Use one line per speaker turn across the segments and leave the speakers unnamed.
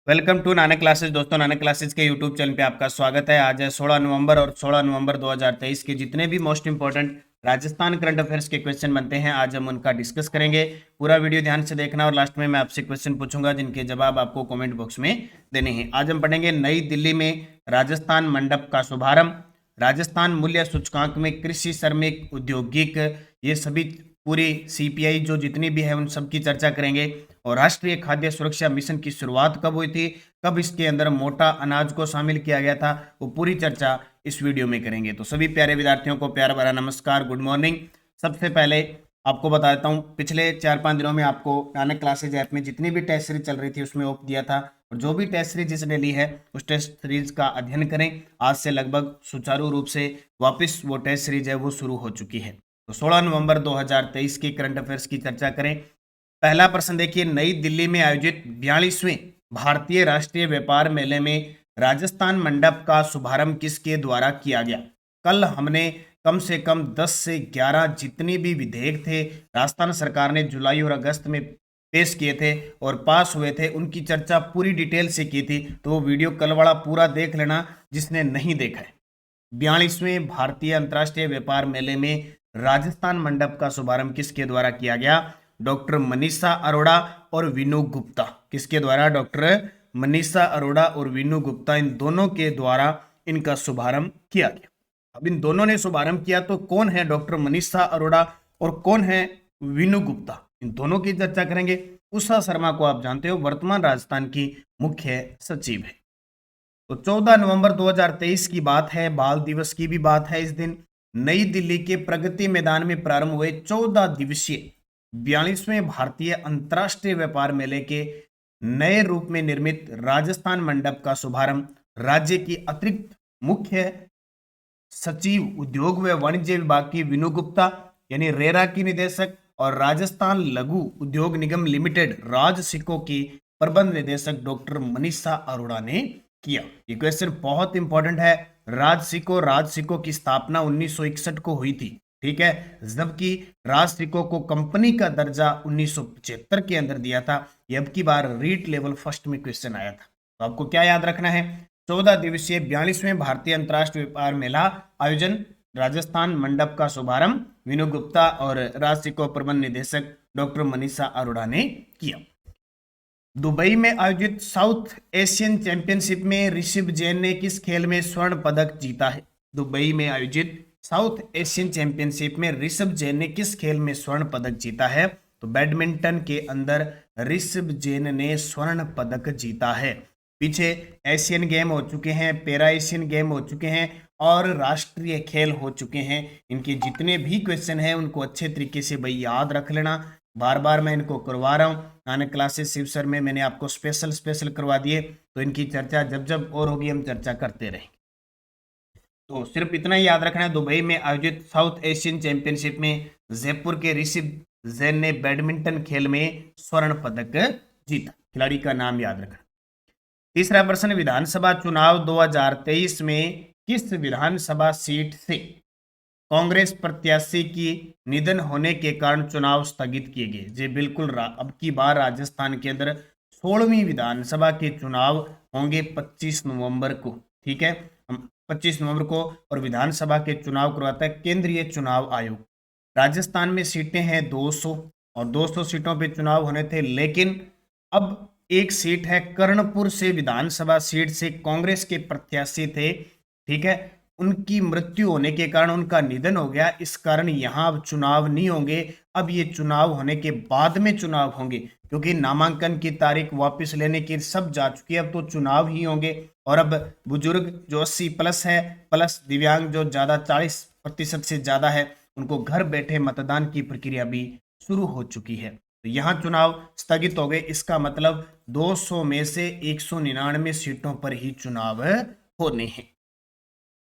Welcome to Nanak classes. दोस्तों, Nanak classes के YouTube channel पे आपका स्वागत है। आज है 16 नवंबर और 16 नवंबर 2023 के जितने भी most important Rajasthan current affairs के क्वेश्चन बनते हैं, आज हम उनका डिस्कस करेंगे। पूरा वीडियो ध्यान से देखना और लास्ट में मैं आपसे क्वेश्चन पूछूंगा जिनके जवाब आपको कमेंट बॉक्स में देने हैं। आज हम पढ़ेंगे नई दिल्ली में राजस्थान मंडप का शुभारंभ, राजस्थान मूल्य सूचकांक में कृषि, श्रमिक, औद्योगिक, ये सभी पूरी सीपीआई जो जितनी भी है उन सब की चर्चा करेंगे। और राष्ट्रीय खाद्य सुरक्षा मिशन की शुरुआत कब हुई थी, कब इसके अंदर मोटा अनाज को शामिल किया गया था, वो पूरी चर्चा इस वीडियो में करेंगे। तो सभी प्यारे विद्यार्थियों को प्यार भरा नमस्कार, गुड मॉर्निंग। सबसे पहले आपको बता देता हूँ, पिछले 4-5 दिनों में आपको नानक क्लासेज ऐप में जितनी भी टेस्ट सीरीज चल रही थी उसमें ऑफ दिया था, और जो भी टेस्ट सीरीज जिसने ली है उस टेस्ट सीरीज का अध्ययन करें। आज से लगभग सुचारू रूप से वापस वो टेस्ट सीरीज है वो शुरू हो चुकी है। तो 16 नवंबर 2023 की करंट अफेयर्स की चर्चा करें। पहला प्रश्न देखिए, नई दिल्ली में आयोजित 42वें भारतीय राष्ट्रीय व्यापार मेले में राजस्थान मंडप का शुभारंभ किसके द्वारा किया गया। कल हमने कम से कम 10 से 11 जितने भी विधेयक थे राजस्थान सरकार ने जुलाई और अगस्त में पेश किए थे और पास हुए थे, उनकी चर्चा पूरी डिटेल से की थी। तो वो वीडियो कल वाला पूरा देख लेना जिसने नहीं देखा है। 42वें भारतीय अंतर्राष्ट्रीय व्यापार मेले में राजस्थान मंडप का शुभारंभ किसके द्वारा किया गया। डॉक्टर मनीषा अरोड़ा और विनू गुप्ता। किसके द्वारा? डॉक्टर मनीषा अरोड़ा और विनू गुप्ता, इन दोनों के द्वारा इनका शुभारंभ किया गया। अब इन दोनों ने शुभारंभ किया तो कौन है डॉक्टर मनीषा अरोड़ा और कौन है विनू गुप्ता, इन दोनों की चर्चा करेंगे। उषा शर्मा को आप जानते हो, वर्तमान राजस्थान की मुख्य सचिव है। तो 14 नवंबर 2023 की बात है, बाल दिवस की भी बात है। इस दिन नई दिल्ली के प्रगति मैदान में प्रारंभ हुए 14 दिवसीय 42वें भारतीय अंतर्राष्ट्रीय व्यापार मेले के नए रूप में निर्मित राजस्थान मंडप का शुभारंभ राज्य की अतिरिक्त मुख्य सचिव उद्योग व वाणिज्य विभाग की विनू गुप्ता यानी रेरा की निदेशक और राजस्थान लघु उद्योग निगम लिमिटेड राजसिको की प्रबंध निदेशक डॉक्टर मनीषा अरोड़ा ने किया। ये क्वेश्चन बहुत इंपॉर्टेंट है। राजसिको की स्थापना 1961 को हुई थी, ठीक है, जबकि राजसिको को कंपनी का दर्जा 1975 के अंदर दिया था। ये अब की बार रीट लेवल फर्स्ट में क्वेश्चन आया था। तो आपको क्या याद रखना है, 14 दिवसीय 42वें भारतीय अंतर्राष्ट्रीय व्यापार मेला आयोजन, राजस्थान मंडप का शुभारंभ विनू गुप्ता और राजसिको प्रबंध निदेशक डॉक्टर मनीषा अरोड़ा ने किया। दुबई में आयोजित साउथ एशियन चैंपियनशिप में ऋषभ जैन ने किस खेल में स्वर्ण पदक जीता है। दुबई में आयोजित साउथ एशियन चैंपियनशिप में ऋषभ जैन ने किस खेल में स्वर्ण पदक जीता है। तो बैडमिंटन के अंदर ऋषभ जैन ने स्वर्ण पदक जीता है। पीछे एशियन गेम हो चुके हैं, पैरा एशियन गेम हो चुके हैं और राष्ट्रीय खेल हो चुके हैं। इनके जितने भी क्वेश्चन हैं उनको अच्छे तरीके से भाई याद रख लेना। बार बार मैं इनको करवा रहा हूँ। नानक क्लासेस शिव सर में मैंने आपको स्पेशल करवा दिए, तो इनकी चर्चा जब जब और होगी हम चर्चा करते रहेंगे। तो सिर्फ इतना ही याद रखना है, दुबई में आयोजित साउथ एशियन चैंपियनशिप में जयपुर के ऋषभ जैन ने बैडमिंटन खेल में स्वर्ण पदक जीता। खिलाड़ी का नाम याद रखना। तीसरा प्रश्न, विधानसभा चुनाव 2023 में किस विधानसभा सीट से कांग्रेस प्रत्याशी की निधन होने के कारण चुनाव स्थगित किए गए। जी बिल्कुल, अब की बार राजस्थान के अंदर 16वीं विधानसभा के चुनाव होंगे 25 नवंबर को, ठीक है, 25 नवंबर को। और विधानसभा के चुनाव करवाता है केंद्रीय चुनाव आयोग। राजस्थान में सीटें हैं 200 और 200 सीटों पे चुनाव होने थे, लेकिन अब एक सीट है कर्णपुर से, विधानसभा सीट से कांग्रेस के प्रत्याशी थे, ठीक है, उनकी मृत्यु होने के कारण उनका निधन हो गया। इस कारण यहाँ अब चुनाव नहीं होंगे। अब ये चुनाव होने के बाद में चुनाव होंगे, क्योंकि नामांकन की तारीख वापस लेने की सब जा चुकी है, अब तो चुनाव ही होंगे। और अब बुजुर्ग जो 80 प्लस है, प्लस दिव्यांग जो ज़्यादा 40% से ज़्यादा है, उनको घर बैठे मतदान की प्रक्रिया भी शुरू हो चुकी है। तो यहाँ चुनाव स्थगित हो गए। इसका मतलब 200 में से 199 सीटों पर ही चुनाव होने हैं।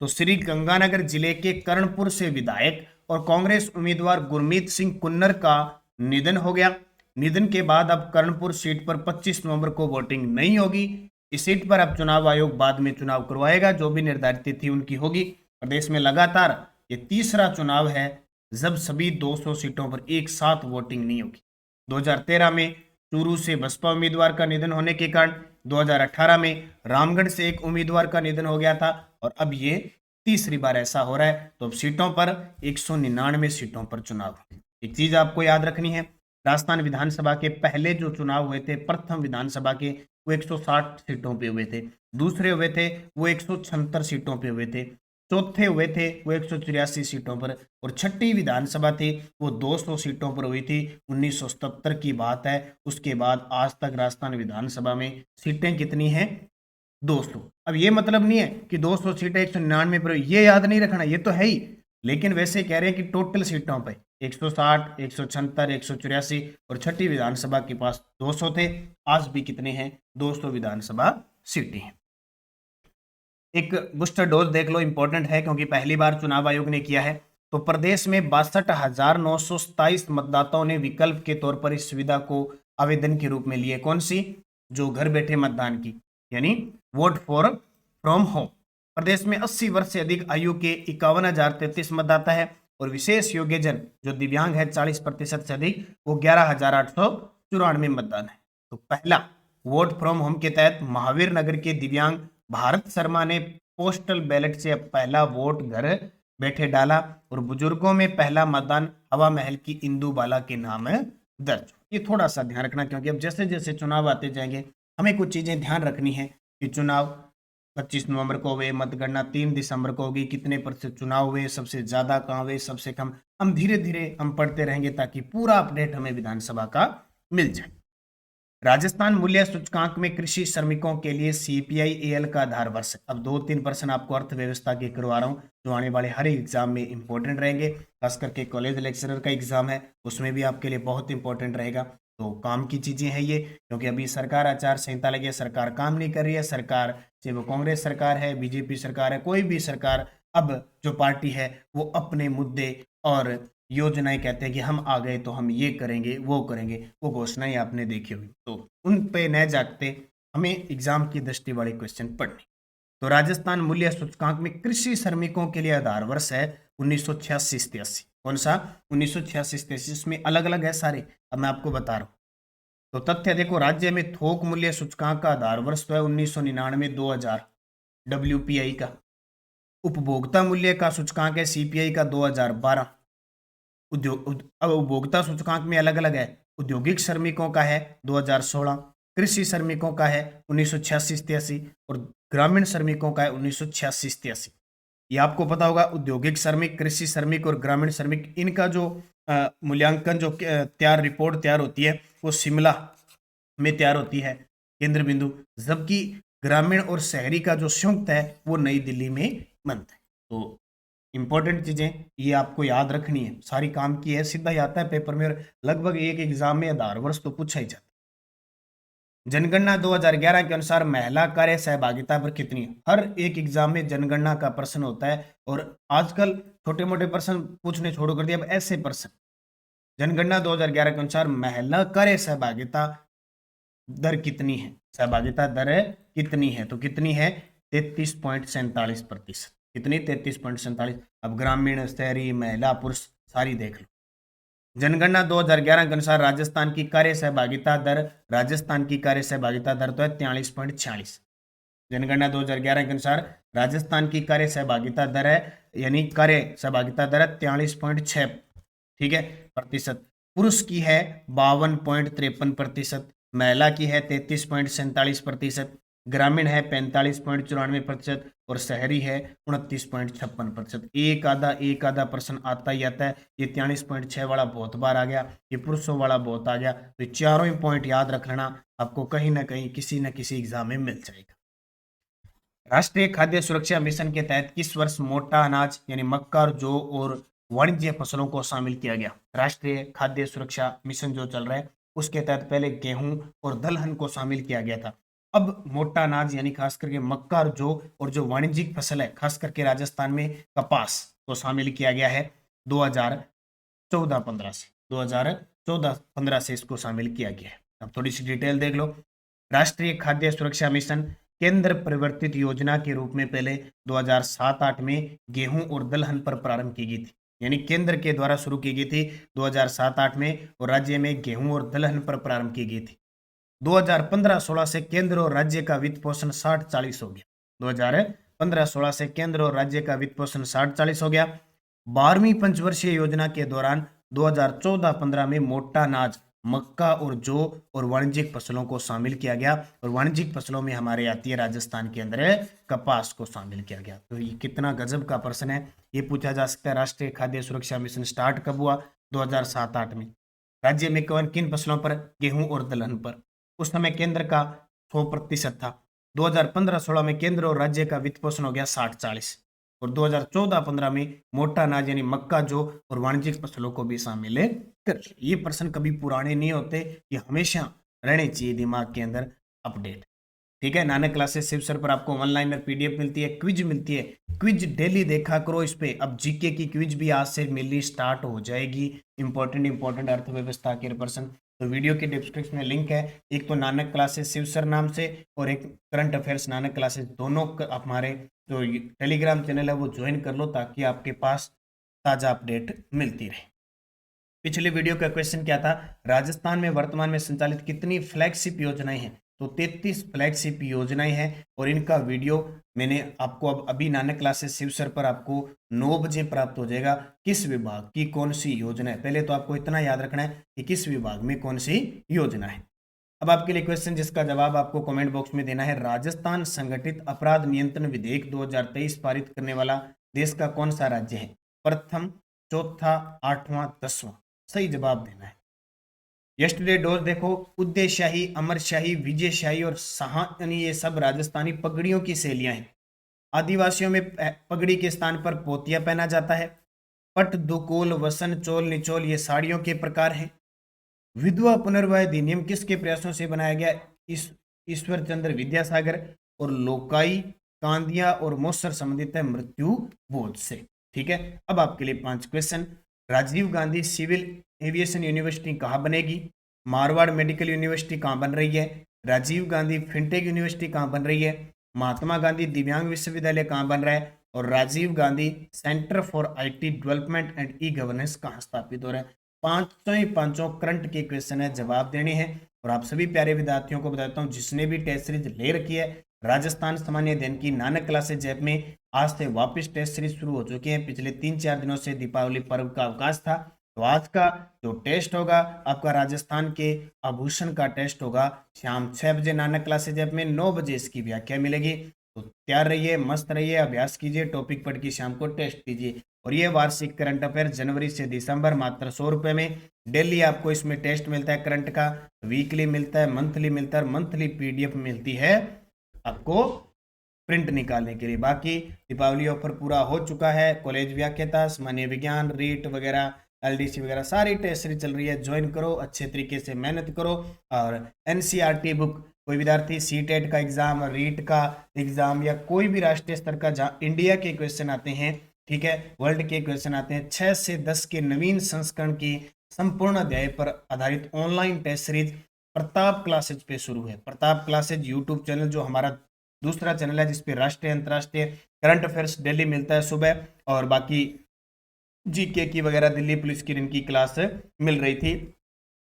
तो श्री गंगानगर जिले के कर्णपुर से विधायक और कांग्रेस उम्मीदवार गुरमीत सिंह कुन्नर का निधन हो गया। निधन के बाद अब कर्णपुर सीट पर 25 नवंबर को वोटिंग नहीं होगी। इस सीट पर अब चुनाव आयोग बाद में चुनाव करवाएगा, जो भी निर्धारित तिथि उनकी होगी। प्रदेश में लगातार ये तीसरा चुनाव है जब सभी 200 सीटों पर एक साथ वोटिंग नहीं होगी। 2013 में चूरू से बसपा उम्मीदवार का निधन होने के कारण 2018 में रामगढ़ से एक उम्मीदवार का निधन हो गया था और अब ये तीसरी बार ऐसा हो रहा है। तो अब सीटों पर 199 सीटों पर चुनाव। एक चीज आपको याद रखनी है, राजस्थान विधानसभा के पहले जो चुनाव हुए थे, प्रथम विधानसभा के, वो 160 सीटों पे हुए थे। दूसरे हुए थे वो 176 सीटों पे हुए थे। चौथे हुए थे वो 184 सीटों पर। और छठी विधानसभा थी वो 200 सीटों पर हुई थी। 1977 की बात है। उसके बाद आज तक राजस्थान विधानसभा में सीटें कितनी हैं? 200। अब ये मतलब नहीं है कि 200 सीटें 199 पर, ये याद नहीं रखना, ये तो है ही। लेकिन वैसे कह रहे हैं कि टोटल सीटों पे 160, 176, 184 और छठी विधानसभा के पास 200 थे। आज भी कितने हैं? 200 विधानसभा सीटें हैं। एक बूस्टर डोज देख लो, इंपॉर्टेंट है क्योंकि पहली बार चुनाव आयोग ने किया है। तो प्रदेश में 62,927 मतदाताओं ने विकल्प के तौर पर इस सुविधा को आवेदन के रूप में लिए। कौन सी? जो घर बैठे मतदान की, यानी वोट फॉर फ्रॉम होम। प्रदेश में 80 वर्ष से अधिक आयु के 51,033 मतदाता है और विशेष योग्यजन जो दिव्यांग है 40% से अधिक, वो 11,894 मतदान है। तो पहला वोट फ्रॉम होम के तहत महावीर नगर के दिव्यांग भारत शर्मा ने पोस्टल बैलेट से पहला वोट घर बैठे डाला और बुजुर्गों में पहला मतदान हवा महल की इंदु बाला के नाम दर्ज। ये थोड़ा सा ध्यान रखना क्योंकि अब जैसे जैसे चुनाव आते जाएंगे हमें कुछ चीजें ध्यान रखनी है कि चुनाव 25 नवंबर को हुए, मतगणना 3 दिसंबर को होगी, कितने प्रतिशत चुनाव हुए, सबसे ज्यादा कहाँ हुए, सबसे कम। हम धीरे धीरे हम पढ़ते रहेंगे ताकि पूरा अपडेट हमें विधानसभा का मिल जाए। राजस्थान मूल्य सूचकांक में कृषि श्रमिकों के लिए सीपीआई एल का आधार वर्ष। अब 2-3% आपको अर्थव्यवस्था के करवा रहा हूँ जो आने वाले हर एग्जाम में इंपॉर्टेंट रहेंगे। खास करके कॉलेज लेक्चरर का एग्जाम है उसमें भी आपके लिए बहुत इंपॉर्टेंट रहेगा। तो काम की चीजें हैं ये, क्योंकि अभी सरकार आचार संहिता लगी है, सरकार काम नहीं कर रही है। सरकार चाहे वो कांग्रेस सरकार है, बीजेपी सरकार है, कोई भी सरकार, अब जो पार्टी है वो अपने मुद्दे और योजनाएं कहते हैं कि हम आ गए तो हम ये करेंगे वो करेंगे, वो घोषणाएं आपने देखी हुई। तो उन पे न जागते हमें एग्जाम की दृष्टि वाले क्वेश्चन पढ़ने। तो राजस्थान मूल्य सूचकांक में कृषि श्रमिकों के लिए आधार वर्ष है 1986-83। कौन सा? 1986-83। इसमें अलग अलग है सारे, अब मैं आपको बता रहा हूँ। तो तथ्य देखो, राज्य में थोक मूल्य सूचकांक का आधार वर्ष तो है 1999-2000 WPI का। उपभोक्ता मूल्य का सूचकांक है सीपीआई का 2012। अब उपभोक्ता सूचकांक में अलग अलग है। औद्योगिक श्रमिकों का है 2016, कृषि श्रमिकों का है 1986-83 और ग्रामीण श्रमिकों का है 1986-83। ये आपको पता होगा, औद्योगिक श्रमिक, कृषि श्रमिक और ग्रामीण श्रमिक, इनका जो मूल्यांकन जो रिपोर्ट तैयार होती है वो शिमला में तैयार होती है केंद्र बिंदु, जबकि ग्रामीण और शहरी का जो संयुक्त है वो नई दिल्ली में बनता है। तो इंपॉर्टेंट चीजें ये आपको याद रखनी है, सारी काम की है, सीधा ही आता है पेपर में और लगभग एक एग्जाम में आधार वर्ष तो पूछा ही जाता है। जनगणना 2011 के अनुसार महिला कार्य सहभागिता पर कितनी है? हर एक एग्जाम में जनगणना का प्रश्न होता है और आजकल छोटे मोटे प्रश्न पूछने छोड़ो कर दिया, अब ऐसे प्रश्न। जनगणना 2011 के अनुसार महिला कार्य सहभागिता दर कितनी है? सहभागिता दर कितनी है? तो कितनी है? 33.47%। कितनी? 33.47। अब ग्रामीण, शहरी, महिला, पुरुष सारी देख लो। जनगणना 2011 के अनुसार राजस्थान की कार्य सहभागिता दर, राजस्थान की कार्य सहभागिता दर तो है 43.46। जनगणना 2011 के अनुसार राजस्थान की कार्य सहभागिता दर है, यानी कार्य सहभागिता दर है 43.6, ठीक है, प्रतिशत। पुरुष की है 52.53%, महिला की है 33.47%, ग्रामीण है 45.94% और शहरी है 29.56%। एक आधा प्रश्न आता ही आता है। ये 43.6 वाला बहुत बार आ गया, ये पुरुषों वाला बहुत आ गया। तो चारों ही पॉइंट याद रख लेना, आपको कहीं ना कहीं किसी न किसी एग्जाम में मिल जाएगा। राष्ट्रीय खाद्य सुरक्षा मिशन के तहत किस वर्ष मोटा अनाज यानी मक्का और जौ और वाणिज्य फसलों को शामिल किया गया? राष्ट्रीय खाद्य सुरक्षा मिशन जो चल रहा है उसके तहत पहले गेहूं और दलहन को शामिल किया गया था। अब मोटा अनाज यानी खास करके मक्का और जौ और जो वाणिज्यिक फसल है खास करके राजस्थान में कपास को शामिल किया गया है 2014-15 से। 2014-15 से इसको शामिल किया गया है। अब थोड़ी सी डिटेल देख लो। राष्ट्रीय खाद्य सुरक्षा मिशन केंद्र प्रवर्तित योजना के रूप में पहले 2007-8 में गेहूं और दलहन पर प्रारंभ की गई थी, यानी केंद्र के द्वारा शुरू की गई थी 2007-8 में और राज्य में गेहूं और दलहन पर प्रारंभ की गई थी। 2015-16 से केंद्र और राज्य का वित्त पोषण 60-40 हो गया। 2015-16 से केंद्र और राज्य का वित्त पोषण 60-40 हो गया। 12वीं पंचवर्षीय योजना के दौरान 2014-15 में मोटा अनाज, मक्का और जौ और वाणिज्यिक फसलों को शामिल किया गया। और वाणिज्यिक फसलों में हमारे आती है राजस्थान के अंदर कपास को शामिल किया गया। तो ये कितना गजब का प्रश्न है। ये पूछा जा सकता है राष्ट्रीय खाद्य सुरक्षा मिशन स्टार्ट कब हुआ? 2007-8 में। राज्य में कौन किन फसलों पर? गेहूं और दलहन पर। उस समय केंद्र का 100% था। 2015-16 में केंद्र और राज्य का वित्त पोषण हो गया 60-40 और 2014-15 में मोटा अनाज यानी मक्का, जौ और वाणिज्यिक फसलों को भी शामिल कर। ये प्रश्न कभी पुराने नहीं होते, ये हमेशा रहने चाहिए दिमाग के अंदर अपडेट। ठीक है, नानक क्लासेस शिव सर पर आपको ऑनलाइन पीडीएफ मिलती है, क्विज मिलती है, क्विज डेली देखा करो इस पे। अब जीके की क्विज भी आज से मिलनी स्टार्ट हो जाएगी, इंपॉर्टेंट अर्थव्यवस्था के प्रश्न। तो वीडियो के डिस्क्रिप्शन में लिंक है, एक तो नानक क्लासेस शिव सर नाम से और एक करंट अफेयर्स नानक क्लासेस, दोनों हमारे जो टेलीग्राम चैनल है वो ज्वाइन कर लो ताकि आपके पास ताजा अपडेट मिलती रहे। पिछले वीडियो का क्वेश्चन क्या था? राजस्थान में वर्तमान में संचालित कितनी फ्लैगशिप योजनाएं हैं? तो 33 फ्लैगशिप योजनाएं हैं और इनका वीडियो मैंने आपको अब अभी नानक क्लासेस शिव सर पर आपको 9 बजे प्राप्त हो जाएगा। किस विभाग की कौन सी योजना है, पहले तो आपको इतना याद रखना है कि किस विभाग में कौन सी योजना है। अब आपके लिए क्वेश्चन जिसका जवाब आपको कमेंट बॉक्स में देना है। राजस्थान संगठित अपराध नियंत्रण विधेयक 2023 पारित करने वाला देश का कौन सा राज्य है? प्रथम, चौथा, आठवां, 10वां? सही जवाब देना है। यस्टरडे डोज देखो, उदयशाही, अमरशाही, विजयशाही और सहानी ये सब राजस्थानी पगड़ियों की शैलियां हैं। आदिवासियों में पगड़ी के स्थान पर पोतिया पहना जाता है। पट, दुकोल, वसन, चोल, निचोल ये साड़ियों के प्रकार हैं। विधवा पुनर्विवाह अधिनियम किसके प्रयासों से बनाया गया? ईश्वर चंद्र विद्यासागर। और लोकाई, कांदिया और मोसर संबंधित है मृत्यु बोध से। ठीक है, अब आपके लिए 5 question. Rajiv Gandhi civil aviation university कहाँ बनेगी? मारवाड़ मेडिकल यूनिवर्सिटी कहाँ बन रही है? राजीव गांधी फिनटेक यूनिवर्सिटी कहाँ बन रही है? महात्मा गांधी दिव्यांग विश्वविद्यालय कहाँ बन रहा है? और Rajiv Gandhi centre for IT development and e governance कहाँ स्थापित हो रहा है? पांचों करंट के क्वेश्चन है, जवाब देने हैं। और आप सभी प्यारे विद्यार्थियों को बताता हूँ जिसने भी टेस्ट सीरीज ले रखी है राजस्थान सामान्य अध्ययन की नानक क्लासेज ऐप में, आज से वापस टेस्ट सीरीज शुरू हो चुकी है। पिछले 3-4 दिनों से दीपावली पर्व का अवकाश था, तो आज का जो टेस्ट होगा आपका राजस्थान के आभूषण का टेस्ट होगा शाम 6 बजे नानक क्लासेज ऐप में। 9 बजे इसकी व्याख्या मिलेगी। तो तैयार रहिए, मस्त रहिए, अभ्यास कीजिए, टॉपिक पढ़ के शाम को टेस्ट दीजिए। और ये वार्षिक करंट अफेयर जनवरी से दिसंबर मात्र 100 रुपए में। डेली आपको इसमें टेस्ट मिलता है करंट का, वीकली मिलता है, मंथली मिलता है, मंथली पीडीएफ मिलती है आपको प्रिंट निकालने के लिए। बाकी दीपावली ऑफर पूरा हो चुका है। कॉलेज व्याख्याता, सामान्य विज्ञान, रीट वगैरह, एलडीसी वगैरह सारी टेस्ट सीरीज चल रही है। ज्वाइन करो, अच्छे तरीके से मेहनत करो। और एनसीईआरटी बुक, कोई विद्यार्थी सीटेट का एग्जाम, रीट का एग्जाम या कोई भी राष्ट्रीय स्तर का जहाँ इंडिया के क्वेश्चन आते हैं, ठीक है, वर्ल्ड के क्वेश्चन आते हैं, 6 से 10 के नवीन संस्करण की संपूर्ण अध्याय पर आधारित online test series Pratap classes पे शुरू है। प्रताप क्लासेज यूट्यूब चैनल जो हमारा दूसरा चैनल है जिसपे राष्ट्रीय अंतर्राष्ट्रीय करंट अफेयर्स डेली मिलता है सुबह, और बाकी जीके की वगैरह दिल्ली पुलिस की इनकी क्लास मिल रही थी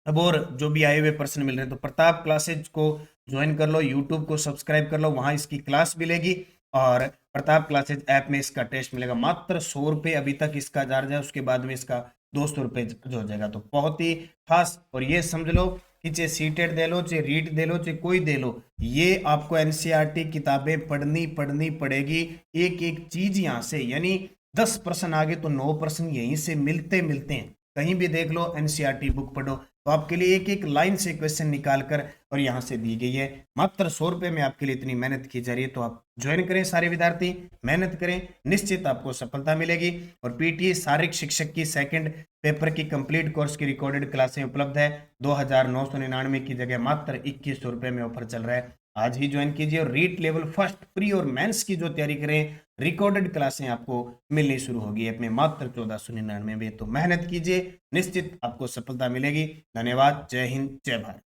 अब, और जो भी आए हुए प्रश्न मिल रहे हैं। तो प्रताप क्लासेज को ज्वाइन कर लो, यूट्यूब को सब्सक्राइब कर लो, वहां इसकी क्लास मिलेगी। और प्रताप क्लासेज ऐप में इसका टेस्ट मिलेगा मात्र 100 रुपये अभी तक इसका चार्ज है, उसके बाद में इसका 200 रुपये जो हो जाएगा। तो बहुत ही खास, और ये समझ लो कि चाहे सीटेट दे लो, चाहे रीट दे लो, चाहे कोई दे लो, ये आपको एनसीईआरटी किताबें पढ़नी पड़ेगी। एक एक चीज यहाँ से, यानी 10 प्रश्न आगे तो 9 प्रश्न यहीं से मिलते हैं। कहीं भी देख लो, एनसीईआरटी बुक पढ़ो, तो आपके लिए एक एक लाइन से क्वेश्चन निकाल कर और यहाँ से दी गई है। मात्र 100 रुपये में आपके लिए इतनी मेहनत की जा रही है। तो आप ज्वाइन करें, सारे विद्यार्थी मेहनत करें, निश्चित आपको सफलता मिलेगी। और पीटीए शारीरिक शिक्षक की सेकंड पेपर की कंप्लीट कोर्स की रिकॉर्डेड क्लासें उपलब्ध है। 2999 की जगह मात्र 2100 रुपये में ऑफर चल रहा है। आज ही ज्वाइन कीजिए और रीट लेवल फर्स्ट, प्री और मेंस की जो तैयारी करें, रिकॉर्डेड क्लासें आपको मिलनी शुरू होगी अपने मात्र 1499 में। तो मेहनत कीजिए, निश्चित आपको सफलता मिलेगी। धन्यवाद, जय हिंद, जय भारत।